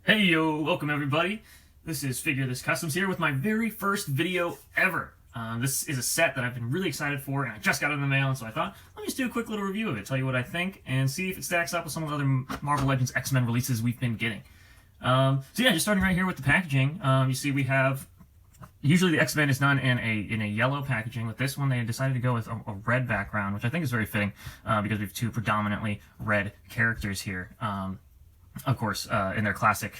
Hey yo, welcome everybody. This is Figure This Customs here with my very first video ever. This is a set that I've been really excited for, and I just got it in the mail, and so I thought, let me just do a quick little review of it, tell you what I think, and see if it stacks up with some of the other Marvel Legends X-Men releases we've been getting. So yeah, just starting right here with the packaging, you see we have, usually the X-Men is done in a yellow packaging. With this one, they decided to go with a red background, which I think is very fitting, because we have two predominantly red characters here. Of course, in their classic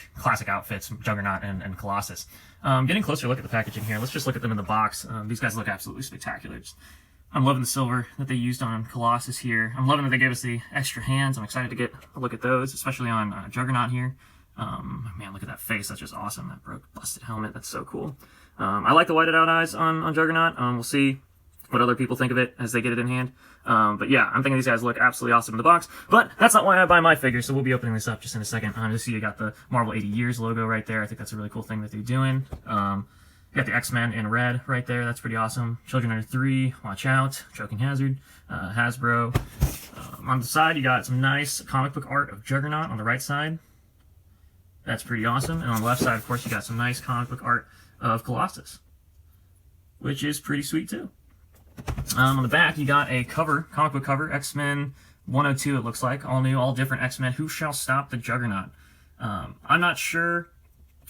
outfits, Juggernaut and Colossus. Getting a closer look at the packaging here. Let's just look at them in the box. These guys look absolutely spectacular. I'm loving the silver that they used on Colossus here. I'm loving that they gave us the extra hands. I'm excited to get a look at those, especially on Juggernaut here. Man, look at that face. That's just awesome. That busted helmet. That's so cool. I like the whited out eyes on Juggernaut. We'll see what other people think of it as they get it in hand. But yeah, I'm thinking these guys look absolutely awesome in the box. But that's not why I buy my figures, so we'll be opening this up just in a second. Just see you got the Marvel 80 Years logo right there. I think that's a really cool thing that they're doing. You got the X-Men in red right there. That's pretty awesome. Children under 3, watch out. Choking hazard. Hasbro. On the side, you got some nice comic book art of Juggernaut on the right side. That's pretty awesome. And on the left side, of course, you got some nice comic book art of Colossus, which is pretty sweet too. On the back, you got a cover, comic book cover, X-Men 102, it looks like. All new, all different X-Men. Who shall stop the Juggernaut? I'm not sure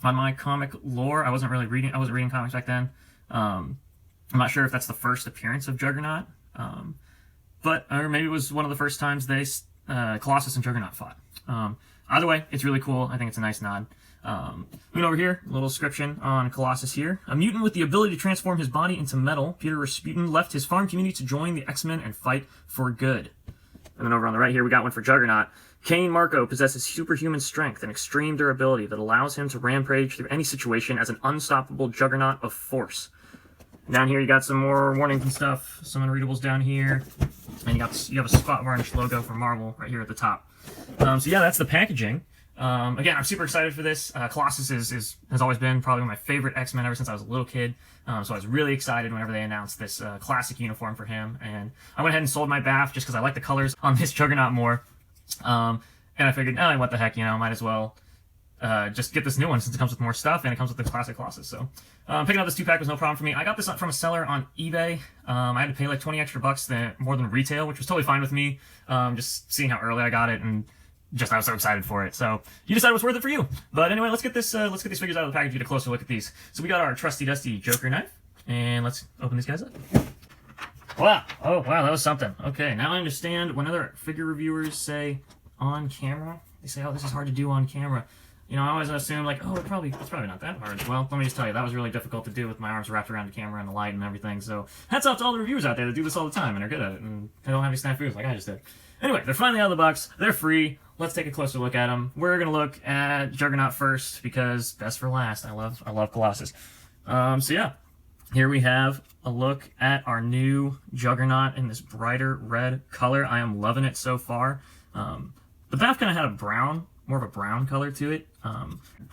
on my comic lore. I wasn't reading comics back then. I'm not sure if that's the first appearance of Juggernaut. Or maybe it was one of the first times Colossus and Juggernaut fought. Either way, it's really cool. I think it's a nice nod. Moving over here, a little description on Colossus here. A mutant with the ability to transform his body into metal, Peter Rasputin left his farm community to join the X-Men and fight for good. And then over on the right here, we got one for Juggernaut. Kane Marco possesses superhuman strength and extreme durability that allows him to rampage through any situation as an unstoppable juggernaut of force. Down here, you got some more warnings and stuff, some unreadables down here. And you have a spot varnish logo from Marvel right here at the top. So yeah, that's the packaging. Again, I'm super excited for this. Colossus has always been probably my favorite X-Men ever since I was a little kid. So I was really excited whenever they announced this classic uniform for him. And I went ahead and sold my BAF just because I like the colors on this Juggernaut more. And I figured, oh, what the heck, might as well just get this new one since it comes with more stuff and it comes with the classic Colossus. So picking up this 2-pack was no problem for me. I got this from a seller on eBay. I had to pay like 20 extra bucks more than retail, which was totally fine with me. Just seeing how early I got it and I was so excited for it. So you decided it was worth it for you. But anyway, let's get these figures out of the package, get a closer look at these. So we got our trusty dusty Joker knife, and let's open these guys up. Wow. Oh wow, that was something. Okay, now I understand when other figure reviewers say on camera, they say, oh, this is hard to do on camera. I always assume like, oh, it's probably not that hard. Well, let me just tell you, that was really difficult to do with my arms wrapped around the camera and the light and everything. So hats off to all the reviewers out there that do this all the time and are good at it and they don't have any snafus like I just did. Anyway, they're finally out of the box. They're free. Let's take a closer look at them. We're gonna look at Juggernaut first because best for last. I love Colossus. So yeah, here we have a look at our new Juggernaut in this brighter red color. I am loving it so far. The BAF kind of had more of a brown color to it.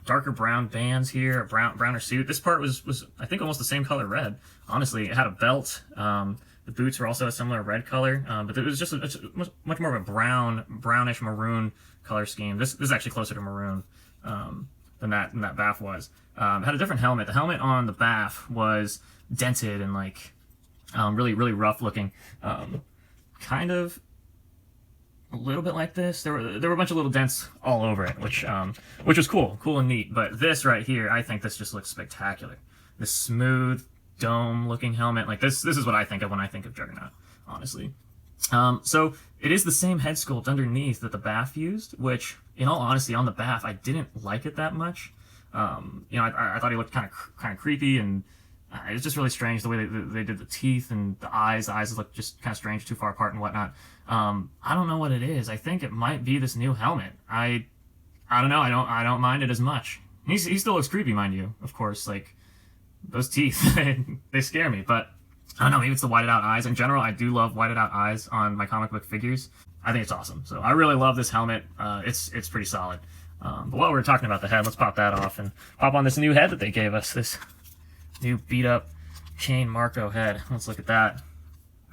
Darker brown bands here, a browner suit. This part was I think almost the same color red. Honestly, it had a belt. The boots were also a similar red color, but it was just much more of a brownish maroon color scheme. This is actually closer to maroon than that BAF was. It had a different helmet. The helmet on the BAF was dented and like really rough looking, kind of a little bit like this. There were a bunch of little dents all over it, which was cool and neat. But this right here, I think this just looks spectacular. This smooth dome-looking helmet, like this is what I think of when I think of Juggernaut, honestly. So it is the same head sculpt underneath that the BAF used, which, in all honesty, on the BAF, I didn't like it that much. I thought he looked kind of creepy, and it was just really strange the way they did the teeth and the eyes. The eyes looked just kind of strange, too far apart and whatnot. I don't know what it is. I think it might be this new helmet. I don't know. I don't mind it as much. He still looks creepy, mind you, of course. Like, those teeth, they scare me, but I don't know, maybe it's the whited out eyes. In general, I do love whited out eyes on my comic book figures. I think it's awesome. So I really love this helmet. It's pretty solid. But while we're talking about the head, let's pop that off and pop on this new head that they gave us, this new beat up Kane Marco head. Let's look at that.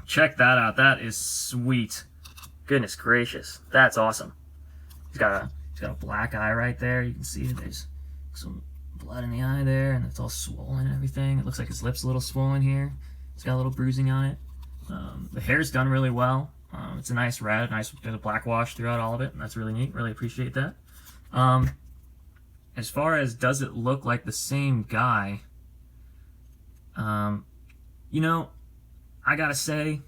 Check that out. That is sweet. Goodness gracious. That's awesome. He's got He's got a black eye right there. You can see there's some blood in the eye there, and it's all swollen and everything. It looks like his lip's a little swollen here. It's got a little bruising on it. The hair's done really well. It's a nice red, nice bit of black wash throughout all of it, and that's really neat. Really appreciate that. As far as does it look like the same guy, you know, I gotta say,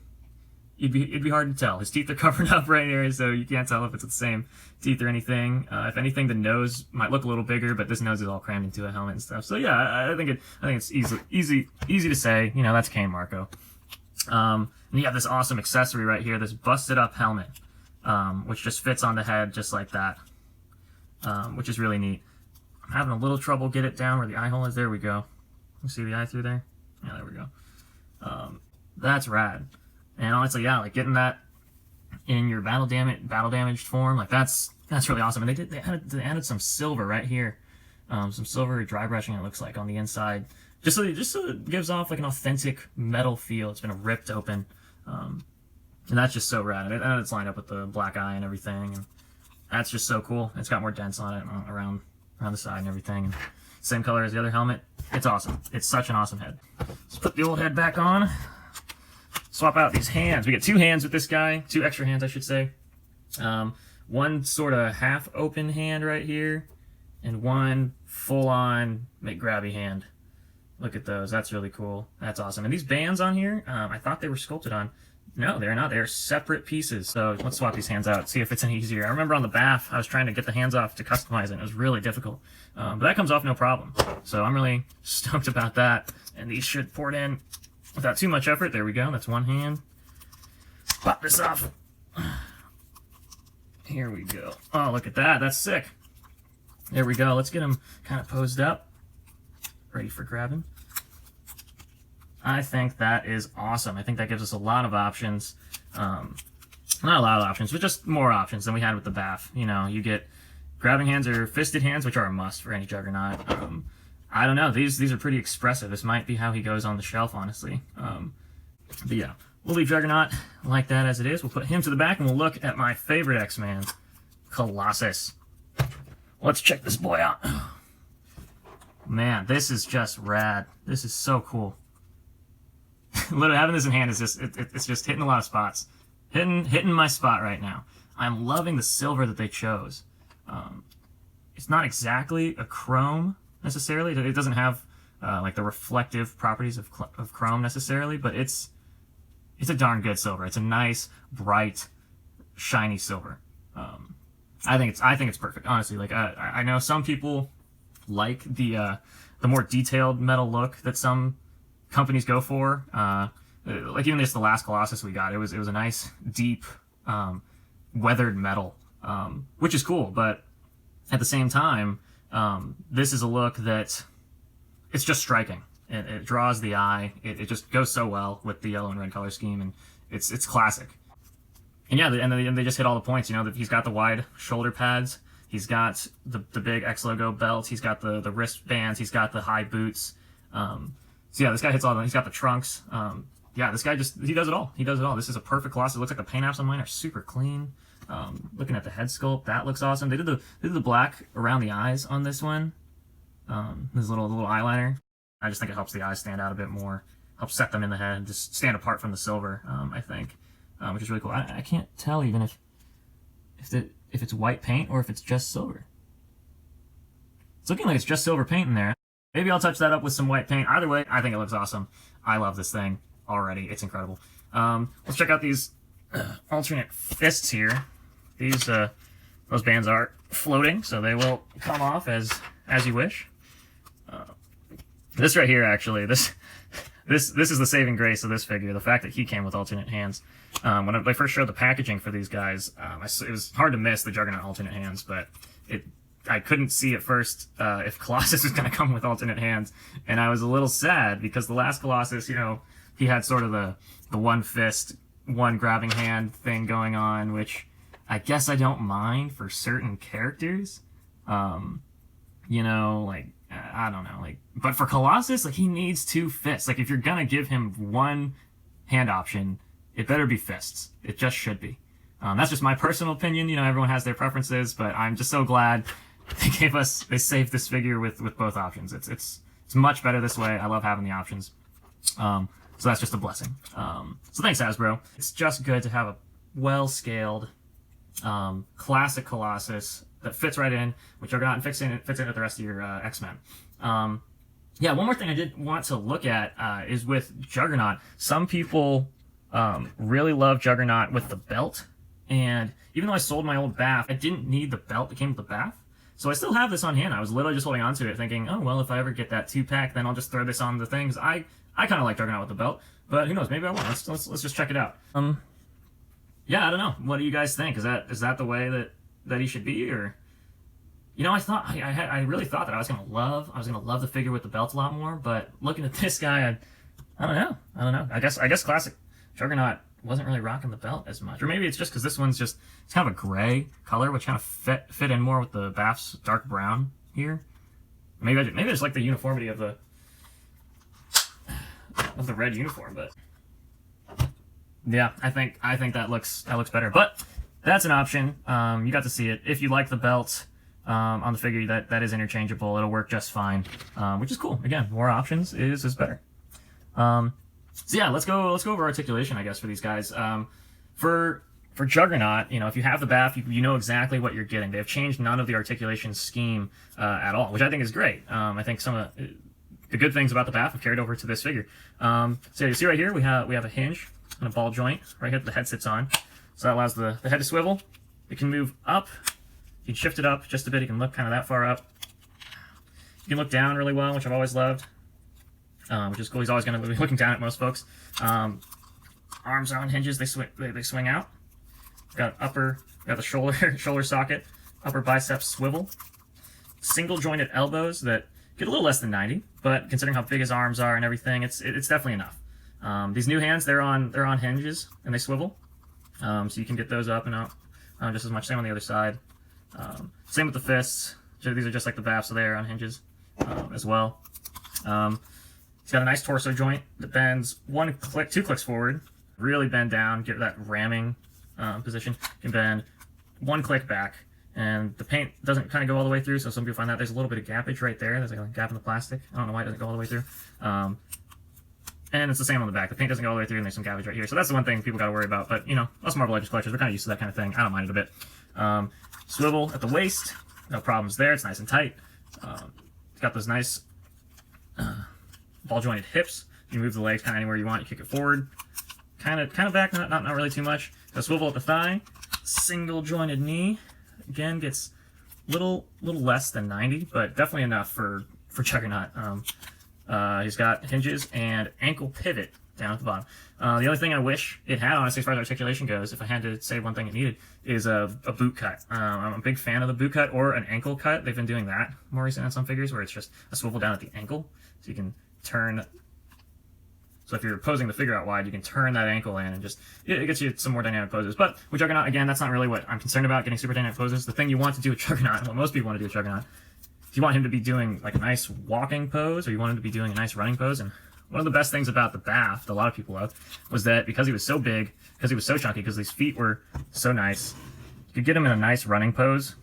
it'd be hard to tell. His teeth are covered up right here, so you can't tell if it's the same teeth or anything. If anything, the nose might look a little bigger, but this nose is all crammed into a helmet and stuff. So yeah, I think it's easy to say. You know, that's Kane Marco. And you have this awesome accessory right here, this busted up helmet, which just fits on the head just like that, which is really neat. I'm having a little trouble get it down where the eye hole is. There we go. You see the eye through there? Yeah, there we go. That's rad. And honestly, yeah, like getting that in your battle damaged form, like that's really awesome. And they added some silver right here, some silver dry brushing. It looks like on the inside, just so it gives off like an authentic metal feel. It's been ripped open, and that's just so rad. And it's lined up with the black eye and everything, and that's just so cool. It's got more dents on it around the side and everything. And same color as the other helmet. It's awesome. It's such an awesome head. Let's put the old head back on. Swap out these hands. We get two hands with this guy, two extra hands, I should say. One sort of half open hand right here, and one full on make grabby hand. Look at those. That's really cool. That's awesome. And these bands on here, I thought they were sculpted on. No, they're not. They're separate pieces. So let's swap these hands out, see if it's any easier. I remember on the BAF, I was trying to get the hands off to customize it. It was really difficult. But that comes off no problem. So I'm really stoked about that. And these should port in without too much effort. There we go. That's one hand. Pop this off. Here we go. Oh, look at that. That's sick. There we go. Let's get him kind of posed up. Ready for grabbing. I think that is awesome. I think that gives us a lot of options. Not a lot of options, but just more options than we had with the BAF. You know, you get grabbing hands or fisted hands, which are a must for any Juggernaut. I don't know. These are pretty expressive. This might be how he goes on the shelf, honestly. But yeah, we'll leave Juggernaut like that as it is. We'll put him to the back, and we'll look at my favorite X-Man, Colossus. Let's check this boy out. Man, this is just rad. This is so cool. Literally having this in hand is just it's just hitting a lot of spots. Hitting my spot right now. I'm loving the silver that they chose. It's not exactly a chrome necessarily. It doesn't have like the reflective properties of chrome necessarily, but it's a darn good silver. It's a nice, bright, shiny silver. I think it's perfect. Honestly, like I know some people like the more detailed metal look that some companies go for. Like even just the last Colossus we got, it was a nice, deep, weathered metal, which is cool. But at the same time, this is a look that it's just striking. It draws the eye. It just goes so well with the yellow and red color scheme, and it's classic. And yeah, and they just hit all the points. You know, that he's got the wide shoulder pads. He's got the big X logo belt. He's got the wristbands. He's got the high boots. So yeah, this guy hits all. He's got the trunks. Yeah, this guy he does it all. He does it all. This is a perfect Colossus. It looks like the paint apps on mine are super clean. Looking at the head sculpt, that looks awesome. They did the black around the eyes on this one. This little eyeliner. I just think it helps the eyes stand out a bit more. Helps set them in the head, just stand apart from the silver. I think, which is really cool. I can't tell even if it's white paint or if it's just silver. It's looking like it's just silver paint in there. Maybe I'll touch that up with some white paint. Either way, I think it looks awesome. I love this thing already. It's incredible. Let's check out these alternate fists here. Those bands are floating, so they will come off as you wish. This right here, actually, this is the saving grace of this figure. The fact that he came with alternate hands. When I first showed the packaging for these guys, it was hard to miss the Juggernaut alternate hands, but I couldn't see at first if Colossus was going to come with alternate hands, and I was a little sad because the last Colossus, you know, he had sort of the one fist, one grabbing hand thing going on, which I guess I don't mind for certain characters. You know, like, I don't know, like, but for Colossus, like, he needs two fists. Like, if you're gonna give him one hand option, it better be fists. It just should be. That's just my personal opinion. You know, everyone has their preferences, but I'm just so glad they saved this figure with both options. It's much better this way. I love having the options. So that's just a blessing. So thanks, Hasbro. It's just good to have a well-scaled, classic Colossus that fits right in with Juggernaut and fits in with the rest of your X-Men. Yeah, one more thing I did want to look at is with Juggernaut. Some people really love Juggernaut with the belt, and even though I sold my old BAF, I didn't need the belt that came with the BAF. So I still have this on hand. I was literally just holding on to it thinking, oh, well, if I ever get that 2-pack, then I'll just throw this on the things. I kind of like Juggernaut with the belt, but who knows? Maybe I won't. Let's just check it out. Yeah, I don't know. What do you guys think? Is that the way that he should be, or? You know, I really thought that I was gonna love the figure with the belt a lot more, but looking at this guy, I don't know. I guess classic Juggernaut wasn't really rocking the belt as much, or maybe it's just because this one's it's kind of a gray color, which kind of fit in more with the BAF's dark brown here. Maybe I just like the uniformity of the red uniform, but yeah, I think that looks better. But that's an option. You got to see it. If you like the belt on the figure, that is interchangeable. It'll work just fine, which is cool. Again, more options is better. So yeah, let's go over articulation, I guess, for these guys. For Juggernaut, you know, if you have the BAF, you know exactly what you're getting. They have changed none of the articulation scheme at all, which I think is great. I think some of the good things about the BAF have carried over to this figure. So you see right here, we have a hinge and a ball joint right here that the head sits on. So that allows the head to swivel. It can move up. You can shift it up just a bit. You can look kind of that far up. You can look down really well, which I've always loved. Which is cool. He's always going to be looking down at most folks. Arms are on hinges. They swing out. Got the shoulder socket, upper bicep swivel. Single jointed elbows that get a little less than 90, but considering how big his arms are and everything, it's definitely enough. These new hands, they're on hinges and they swivel, so you can get those up and out just as much. Same on the other side. Same with the fists. These are just like the BAF, so they're on hinges as well. He's got a nice torso joint that bends 2 clicks forward, really bend down, get that ramming position. You can bend 1 click back, and the paint doesn't kind of go all the way through, so some people find that there's a little bit of gappage right there. There's like a gap in the plastic. I don't know why it doesn't go all the way through. And it's the same on the back. The paint doesn't go all the way through, and there's some gappage right here. So that's the one thing people got to worry about. But, you know, us Marvel Legends collectors, we're kind of used to that kind of thing. I don't mind it a bit. Swivel at the waist. No problems there. It's nice and tight. It's got those nice ball jointed hips. You can move the legs kind of anywhere you want. You kick it forward, kind of back, not really too much. The swivel at the thigh, single jointed knee. Again, gets little less than 90, but definitely enough for Juggernaut. He's got hinges and ankle pivot down at the bottom. The only thing I wish it had, honestly, as far as articulation goes, if I had to say one thing it needed, is a boot cut. I'm a big fan of the boot cut or an ankle cut. They've been doing that more recently on some figures, where it's just a swivel down at the ankle, so you can turn. So if you're posing the figure out wide, you can turn that ankle in, and just it gets you some more dynamic poses. But with Juggernaut, again, that's not really what I'm concerned about, getting super dynamic poses. The thing you want to do with Juggernaut, what most people want to do with Juggernaut, if you want him to be doing like a nice walking pose, or you want him to be doing a nice running pose. And one of the best things about the BAF that a lot of people loved was that because he was so big, because he was so chunky, because his feet were so nice, you could get him in a nice running pose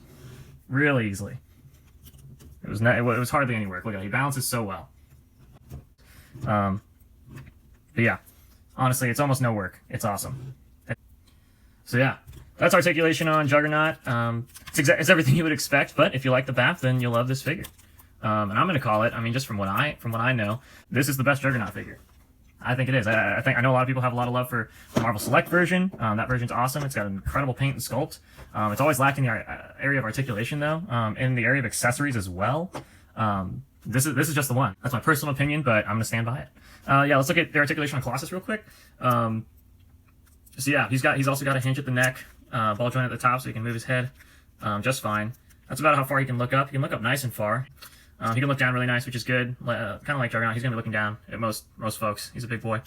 really easily. It was hardly any work. Look at it, he balances so well. But yeah, honestly, it's almost no work. It's awesome. So yeah, that's articulation on Juggernaut. It's everything you would expect, but if you like the BAF, then you'll love this figure. And I'm gonna call it, I mean, just from what I know, this is the best Juggernaut figure. I think it is. I know a lot of people have a lot of love for the Marvel Select version. That version's awesome. It's got incredible paint and sculpt. It's always lacking the area of articulation though, in the area of accessories as well. This is just the one. That's my personal opinion, but I'm gonna stand by it. Yeah, let's look at the articulation on Colossus real quick. So yeah, he's also got a hinge at the neck, ball joint at the top, so he can move his head just fine. That's about how far he can look up. He can look up nice and far. He can look down really nice, which is good. Kind of like Juggernaut, he's gonna be looking down at most folks. He's a big boy.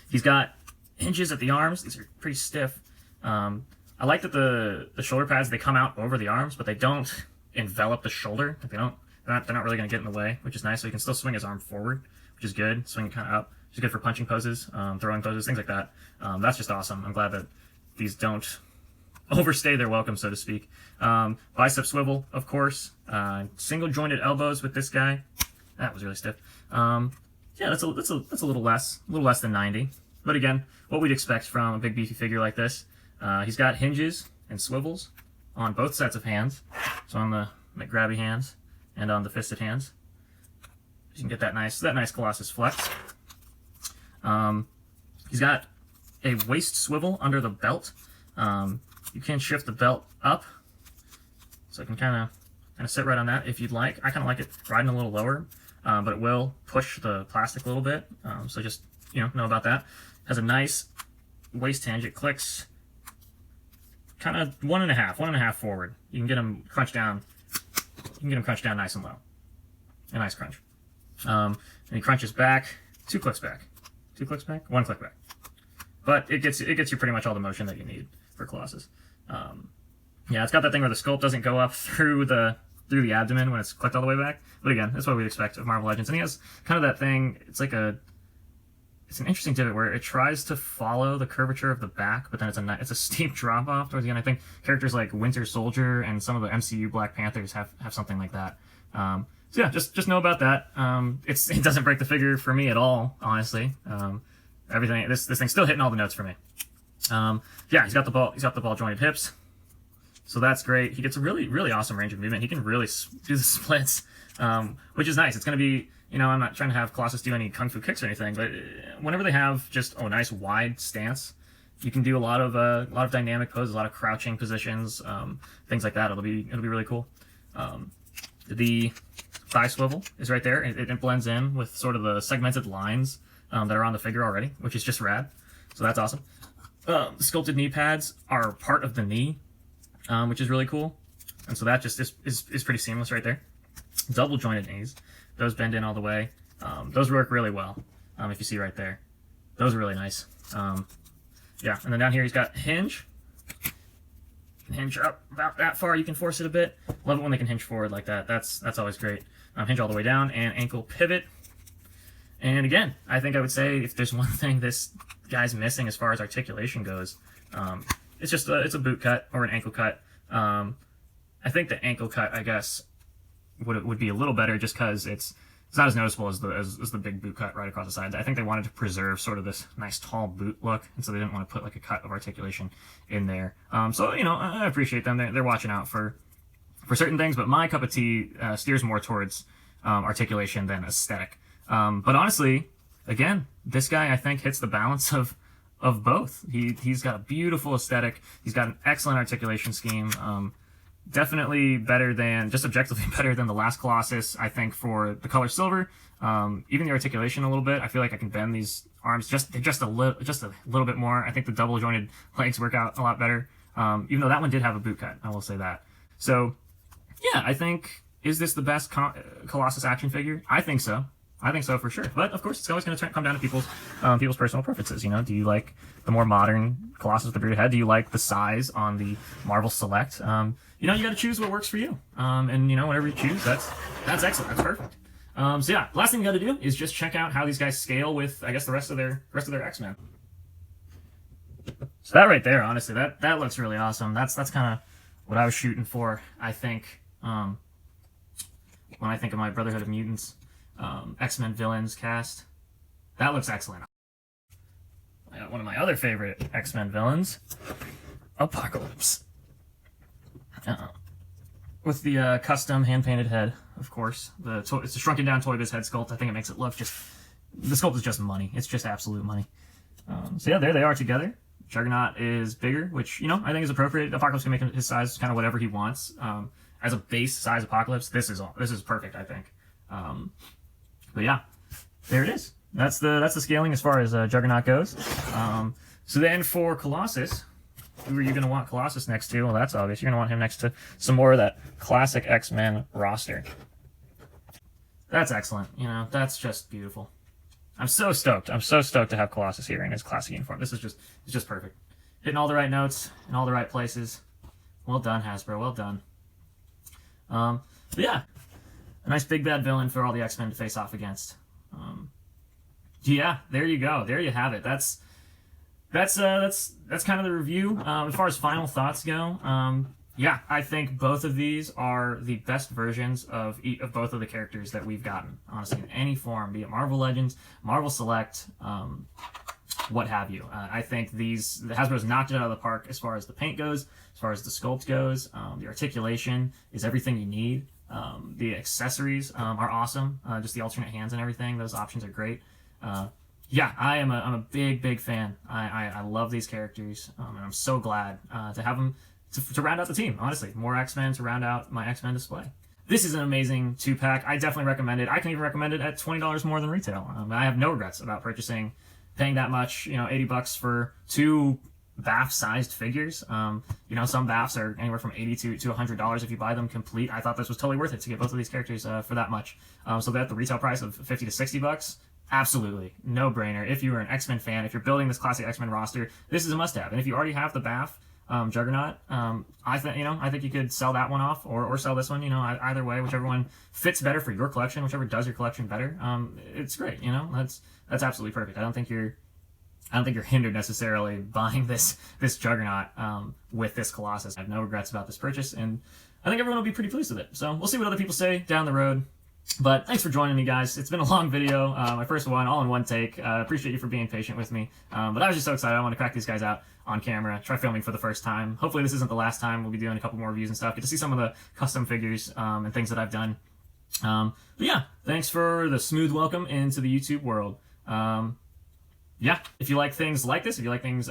He's got hinges at the arms. These are pretty stiff. I like that the shoulder pads, they come out over the arms, but they don't envelop the shoulder. They're not really gonna get in the way, which is nice. So he can still swing his arm forward, which is good. Swing it kind of up, which is good for punching poses, throwing poses, things like that. That's just awesome. I'm glad that these don't overstay their welcome, so to speak. Bicep swivel, of course. Single jointed elbows with this guy. That was really stiff. Yeah, that's a little less than 90. But again, what we'd expect from a big beefy figure like this. He's got hinges and swivels on both sets of hands. So on the grabby hands and on the fisted hands. You can get that nice Colossus flex. He's got a waist swivel under the belt. You can shift the belt up, so I can kind of sit right on that if you'd like. I kind of like it riding a little lower, but it will push the plastic a little bit. So just know about that. Has a nice waist hinge. It clicks kind of 1.5 forward. You can get them crunched down. You can get them crunched down nice and low. A nice crunch. And he crunches back, 2 clicks back. 2 clicks back? 1 click back. But it gets you pretty much all the motion that you need for Colossus. Yeah, it's got that thing where the sculpt doesn't go up through the abdomen when it's clicked all the way back. But again, that's what we'd expect of Marvel Legends. And he has kind of that thing, it's an interesting divot where it tries to follow the curvature of the back, but then it's a steep drop off towards the end. I think characters like Winter Soldier and some of the MCU Black Panthers have something like that. So yeah, just know about that. It doesn't break the figure for me at all, honestly. Everything, this thing's still hitting all the notes for me. Yeah, he's got the ball jointed hips, so that's great. He gets a really awesome range of movement. He can really do the splits, which is nice. It's going to be, I'm not trying to have Colossus do any kung fu kicks or anything, but whenever they have just a nice wide stance, you can do a lot of dynamic poses, a lot of crouching positions, things like that. It'll be really cool. The thigh swivel is right there. It blends in with sort of the segmented lines that are on the figure already, which is just rad. So that's awesome. The sculpted knee pads are part of the knee, which is really cool. And so that just is pretty seamless right there. Double jointed knees. Those bend in all the way. Those work really well. If you see right there. Those are really nice. Yeah, and then down here he's got hinge. Hinge up about that far. You can force it a bit. Love it when they can hinge forward like that. That's always great. Hinge all the way down and ankle pivot. And again, I think I would say if there's one thing this guy's missing as far as articulation goes, it's a boot cut or an ankle cut. I think the ankle cut, I guess, would be a little better just because it's not as noticeable as the big boot cut right across the side. I think they wanted to preserve sort of this nice tall boot look, and so they didn't want to put like a cut of articulation in there. So I appreciate them. They're watching out for certain things, but my cup of tea steers more towards articulation than aesthetic. But honestly, again, this guy I think hits the balance of both. He's got a beautiful aesthetic. He's got an excellent articulation scheme. Definitely better than, just objectively better than the last Colossus, I think, for the color silver. Even the articulation a little bit. I feel like I can bend these arms just a little bit more. I think the double jointed legs work out a lot better. Even though that one did have a boot cut, I will say that. So yeah, I think, is this the best Colossus action figure? I think so. I think so for sure. But of course, it's always going to come down to people's personal preferences. Do you like the more modern Colossus with the bearded head? Do you like the size on the Marvel Select? You got to choose what works for you. And whatever you choose, that's excellent. That's perfect. So yeah, last thing you got to do is just check out how these guys scale with, I guess, the rest of their X-Men. So that right there, honestly, that looks really awesome. That's kind of what I was shooting for, I think, when I think of my Brotherhood of Mutants X-Men villains cast. That looks excellent. I got one of my other favorite X-Men villains, Apocalypse. With the custom hand-painted head, of course. It's a shrunken down Toy Biz head sculpt. I think it makes it look the sculpt is just money. It's just absolute money. So yeah, there they are together. Juggernaut is bigger, which, I think is appropriate. Apocalypse can make his size kind of whatever he wants. As a base size Apocalypse, this is perfect, I think. But yeah, there it is. That's the scaling as far as Juggernaut goes. So then for Colossus, who are you going to want Colossus next to? Well, that's obvious. You're going to want him next to some more of that classic X-Men roster. That's excellent. That's just beautiful. I'm so stoked. I'm so stoked to have Colossus here in his classic uniform. It's just perfect. Hitting all the right notes in all the right places. Well done, Hasbro. Well done. But yeah, a nice big bad villain for all the X-Men to face off against. Yeah, there you go. There you have it. That's that's kind of the review. As far as final thoughts go, yeah, I think both of these are the best versions of both of the characters that we've gotten, honestly, in any form, be it Marvel Legends, Marvel Select, what have you. I think the Hasbro's knocked it out of the park as far as the paint goes, as far as the sculpt goes. The articulation is everything you need. The accessories are awesome. Just the alternate hands and everything, those options are great. Yeah, I'm a big fan. I love these characters, and I'm so glad to have them to round out the team, honestly. More X-Men to round out my X-Men display. This is an amazing 2-pack. I definitely recommend it. I can even recommend it at $20 more than retail. I have no regrets about paying that much, $80 for 2 BAF-sized figures. Some BAFs are anywhere from $80 to $100 if you buy them complete. I thought this was totally worth it to get both of these characters for that much. So they're at the retail price of $50 to $60. Absolutely, no-brainer. If you are an X-Men fan, if you're building this classic X-Men roster, this is a must-have. And if you already have the BAF Juggernaut, I think you could sell that one off or sell this one. Either way, whichever one fits better for your collection, whichever does your collection better. It's great. That's absolutely perfect. I don't think you're hindered necessarily buying this Juggernaut with this Colossus. I have no regrets about this purchase, and I think everyone will be pretty pleased with it. So we'll see what other people say down the road. But thanks for joining me, guys. It's been a long video, my first one, all in one take. Appreciate you for being patient with me. But I was just so excited. I want to crack these guys out on camera, try filming for the first time. Hopefully this isn't the last time. We'll be doing a couple more reviews and stuff. Get to see some of the custom figures and things that I've done. But yeah, thanks for the smooth welcome into the YouTube world. Yeah, if you like things like this, if you like things,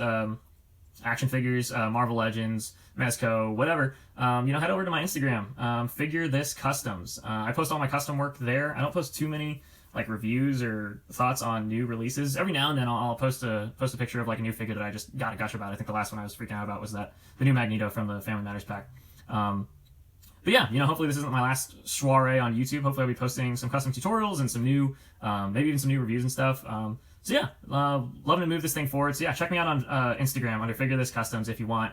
action figures, Marvel Legends, Mezco, whatever, head over to my Instagram, Figure This Customs. I post all my custom work there. I don't post too many reviews or thoughts on new releases. Every now and then I'll post a picture of a new figure that I just got a gush about. I think the last one I was freaking out about was the new Magneto from the Family Matters pack. But yeah, hopefully this isn't my last soiree on YouTube. Hopefully I'll be posting some custom tutorials and some new, maybe even some new reviews and stuff. So yeah, loving to move this thing forward. So yeah, check me out on Instagram under Figure This Customs if you want.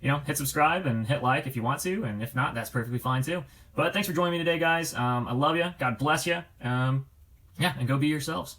Hit subscribe and hit like if you want to, and if not, that's perfectly fine too. But thanks for joining me today, guys. I love you. God bless you. Yeah, and go be yourselves.